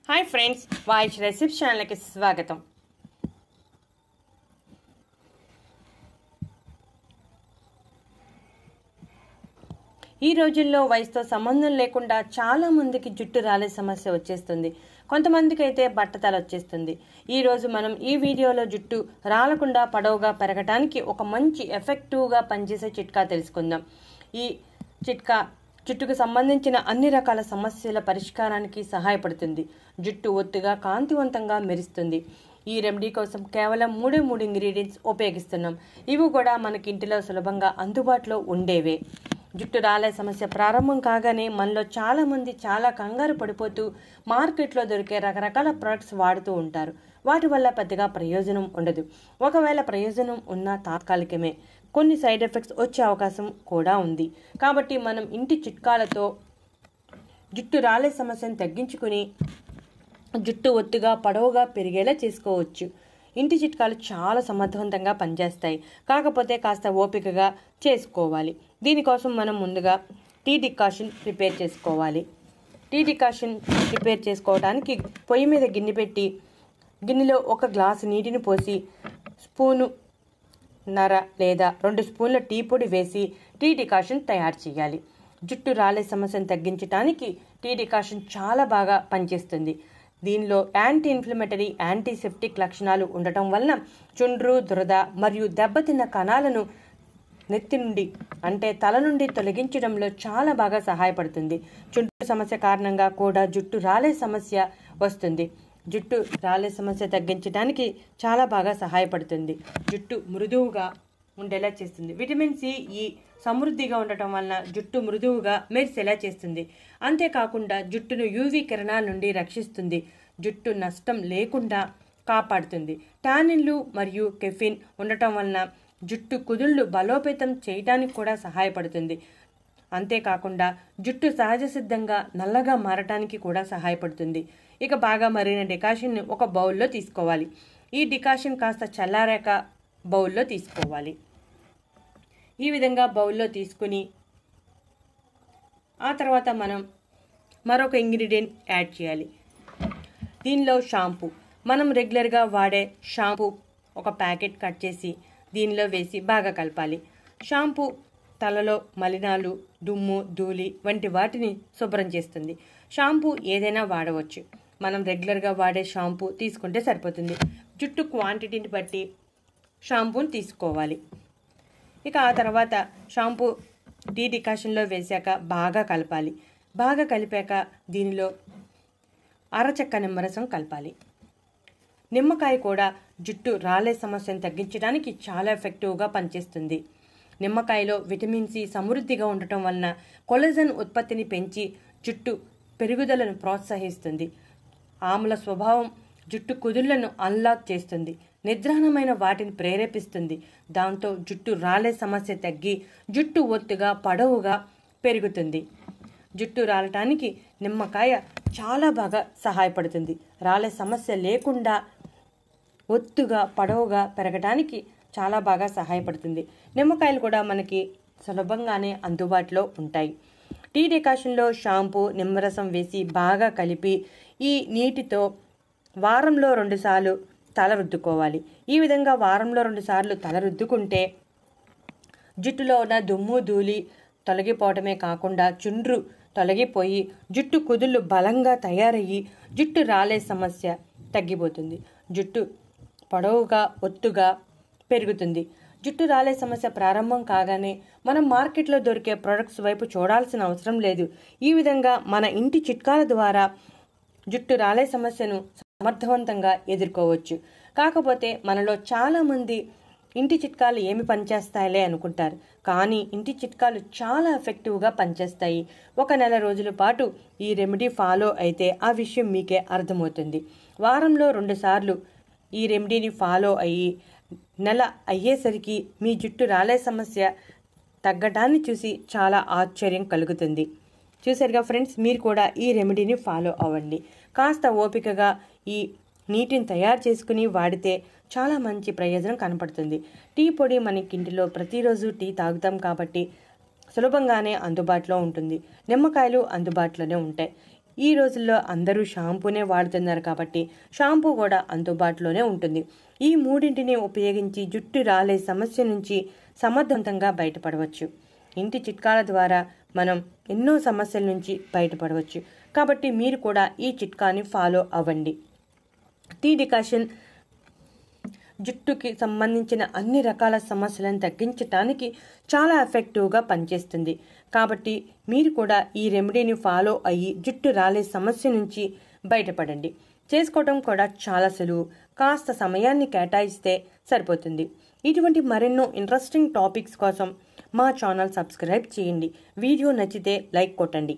Hi friends वाइश रेसिप्स channel की स्वागतम। ఈ రోజుల్లో వయసుతో సంబంధం లేకుండా చాలా మందికి జుట్టు రాలే సమస్య వచ్చేస్తుంది. కొంతమందికి అయితే బట్టతల వచ్చేస్తుంది. ఈ రోజు మనం ఈ వీడియోలో జుట్టు రాలకుండా పొడవుగా పెరగడానికి ఒక మంచి ఎఫెక్టివ్ గా పనిచేసే చిట్కా తెలుసుకుందాం. ఈ చిట్కా జుట్టుకు సంబంధించిన అన్ని రకాల సమస్యల పరిష్కారానికి సహాయపడుతుంది. జుట్టు ఒత్తుగా కాంతివంతంగా మెరుస్తుంది. ఈ రెమెడీ కోసం కేవలం మూడు ఇంగ్రీడియంట్స్ ఉపయోగిస్తున్నాం. ఇవి కూడా మనకి ఇంటిలో సులభంగా అందుబాటులో ఉండేవే. జుట్టు రాలే సమస్య ప్రారంభం కాగానే మనలో చాలా మంది చాలా కంగారు పడిపోతూ మార్కెట్లో దొరికే రకరకాల ప్రొడక్ట్స్ వాడుతూ ఉంటారు. వాటి వల్ల పెద్దగా ప్రయోజనం ఉండదు. ఒకవేళ ప్రయోజనం ఉన్నా తాత్కాలికమే. కొన్ని సైడ్ ఎఫెక్ట్స్ వచ్చే అవకాశం కూడా ఉంది. కాబట్టి మనం ఇంటి చిట్కాలతో జుట్టు రాలే సమస్యను తగ్గించుకుని జుట్టు ఒత్తుగా పొడవుగా పెరిగేలా చేసుకోవచ్చు. ఇంటి చిట్కాలు చాలా సమర్థవంతంగా పనిచేస్తాయి. కాకపోతే కాస్త ఓపికగా చేసుకోవాలి. దీనికోసం మనం ముందుగా టీ డికాషన్ ప్రిపేర్ చేసుకోవాలి. టీ డికాషన్ ప్రిపేర్ చేసుకోవడానికి పొయ్యి మీద గిన్నె పెట్టి గిన్నెలో 1 గ్లాసు నీటిని పోసి స్పూను నర లేదా 2 స్పూన్ల టీ పొడి వేసి టీ డికాషన్ తయారు చేయాలి. జుట్టు రాలే సమస్యను తగ్గించడానికి టీ డికాషన్ చాలా బాగా పనిచేస్తుంది. దీనిలో యాంటీ ఇన్ఫ్లమేటరీ, యాంటీసెప్టిక్ లక్షణాలు ఉండటం వలన చుండ్రు, దురద మరియు దెబ్బతిన్న కణాలను నెత్తి నుండి అంటే తల నుండి తొలగించడంలో చాలా బాగా సహాయపడుతుంది. చుండ్రు సమస్య కారణంగా కూడా జుట్టు రాలే సమస్య వస్తుంది. జుట్టు రాలే సమస్య తగ్గించడానికి చాలా బాగా సహాయపడుతుంది. జుట్టు మృదువుగా ఉండేలా చేస్తుంది. విటమిన్ సి, ఈ సమృద్ధిగా ఉండటం వలన జుట్టు మృదువుగా మెరిసేలా చేస్తుంది. అంతేకాకుండా జుట్టును యూవీ కిరణాల నుండి రక్షిస్తుంది. జుట్టు నష్టం లేకుండా కాపాడుతుంది. టానిన్లు మరియు కెఫిన్ ఉండటం వలన జుట్టు కుదుళ్ళు బలోపేతం చేయడానికి కూడా సహాయపడుతుంది. అంతేకాకుండా జుట్టు సహజ సిద్ధంగా నల్లగా మారటానికి కూడా సహాయపడుతుంది. ఇక బాగా మరిగిన డికాషన్ని ఒక బౌల్లో తీసుకోవాలి. ఈ డికాషన్ కాస్త చల్లారాక బౌల్లో తీసుకోవాలి. ఈ విధంగా బౌల్లో తీసుకుని ఆ తర్వాత మనం మరొక ఇంగ్రీడియంట్ యాడ్ చేయాలి. దీనిలో షాంపూ, మనం రెగ్యులర్గా వాడే షాంపూ ఒక ప్యాకెట్ కట్ చేసి దీనిలో వేసి బాగా కలపాలి. షాంపూ తలలో మలినాలు, దుమ్ము, ధూళి వంటి వాటిని శుభ్రం చేస్తుంది. షాంపూ ఏదైనా వాడవచ్చు. మనం రెగ్యులర్గా వాడే షాంపూ తీసుకుంటే సరిపోతుంది. జుట్టు క్వాంటిటీని బట్టి షాంపూని తీసుకోవాలి. ఇక ఆ తర్వాత షాంపూ టీ డికాషన్లో వేసాక బాగా కలపాలి. బాగా కలిపాక దీనిలో అరచెక్క నిమ్మరసం కలపాలి. నిమ్మకాయ కూడా జుట్టు రాలే సమస్యను తగ్గించడానికి చాలా ఎఫెక్టివ్గా పనిచేస్తుంది. నిమ్మకాయలో విటమిన్ సి సమృద్ధిగా ఉండటం వలన కొలజన్ ఉత్పత్తిని పెంచి జుట్టు పెరుగుదలను ప్రోత్సహిస్తుంది. ఆమ్ల స్వభావం జుట్టు కుదుళ్లను అన్లాక్ చేస్తుంది. నిద్రాణమైన వాటిని ప్రేరేపిస్తుంది. దాంతో జుట్టు రాలే సమస్య తగ్గి జుట్టు ఒత్తుగా పొడవుగా పెరుగుతుంది. జుట్టు రాలటానికి నిమ్మకాయ చాలా బాగా సహాయపడుతుంది. రాలే సమస్య లేకుండా ఒత్తుగా పొడవుగా పెరగడానికి చాలా బాగా సహాయపడుతుంది. నిమ్మకాయలు కూడా మనకి సులభంగానే అందుబాటులో ఉంటాయి. టీ డికాషన్లో షాంపూ, నిమ్మరసం వేసి బాగా కలిపి ఈ నీటితో వారంలో 2 సార్లు తల రుద్దుకోవాలి. ఈ విధంగా వారంలో 2 సార్లు తల రుద్దుకుంటే జుట్టులో ఉన్న దుమ్ము, ధూళి తొలగిపోవటమే కాకుండా చుండ్రు తొలగిపోయి జుట్టు కుదుళ్ళు బలంగా తయారయ్యి జుట్టు రాలే సమస్య తగ్గిపోతుంది. జుట్టు పొడవుగా ఒత్తుగా పెరుగుతుంది. జుట్టు రాలే సమస్య ప్రారంభం కాగానే మనం మార్కెట్లో దొరికే ప్రొడక్ట్స్ వైపు చూడాల్సిన అవసరం లేదు. ఈ విధంగా మన ఇంటి చిట్కాల ద్వారా జుట్టు రాలే సమస్యను సమర్థవంతంగా ఎదుర్కోవచ్చు. కాకపోతే మనలో చాలా మంది ఇంటి చిట్కాలు ఏమి పనిచేస్తాయిలే అనుకుంటారు. కానీ ఇంటి చిట్కాలు చాలా ఎఫెక్టివ్గా పనిచేస్తాయి. 1 నెల రోజుల పాటు ఈ రెమెడీ ఫాలో అయితే ఆ విషయం మీకే అర్థమవుతుంది. వారంలో 2 సార్లు ఈ రెమెడీని ఫాలో అయ్యి నెల అయ్యేసరికి మీ జుట్టు రాలే సమస్య తగ్గటాన్ని చూసి చాలా ఆశ్చర్యం కలుగుతుంది. చూసారుగా ఫ్రెండ్స్, మీరు కూడా ఈ రెమెడీని ఫాలో అవ్వండి. కాస్త ఓపికగా ఈ నీటిని తయారు చేసుకుని వాడితే చాలా మంచి ప్రయోజనం కనపడుతుంది. టీ పొడి మనకి ఇంటిలో ప్రతిరోజు టీ తాగుతాం కాబట్టి సులభంగానే అందుబాటులో ఉంటుంది. నిమ్మకాయలు అందుబాటులోనే ఉంటాయి. ఈ రోజుల్లో అందరూ షాంపూనే వాడుతున్నారు కాబట్టి షాంపూ కూడా అందుబాటులోనే ఉంటుంది. ఈ మూడింటిని ఉపయోగించి జుట్టు రాలే సమస్య నుంచి సమర్థవంతంగా బయటపడవచ్చు. ఇంటి చిట్కాల ద్వారా మనం ఎన్నో సమస్యల నుంచి బయటపడవచ్చు. కాబట్టి మీరు కూడా ఈ చిట్కాని ఫాలో అవ్వండి. టీ డికాషన్ జుట్టుకి సంబంధించిన అన్ని రకాల సమస్యలను తగ్గించడానికి చాలా ఎఫెక్టివ్గా పనిచేస్తుంది. కాబట్టి మీరు కూడా ఈ రెమెడీని ఫాలో అయ్యి జుట్టు రాలే సమస్య నుంచి బయటపడండి. చేసుకోవడం కూడా చాలా సులువు. కాస్త సమయాన్ని కేటాయిస్తే సరిపోతుంది. ఇటువంటి మరెన్నో ఇంట్రెస్టింగ్ టాపిక్స్ కోసం మా ఛానల్ సబ్స్క్రైబ్ చేయండి. వీడియో నచ్చితే లైక్ కొట్టండి.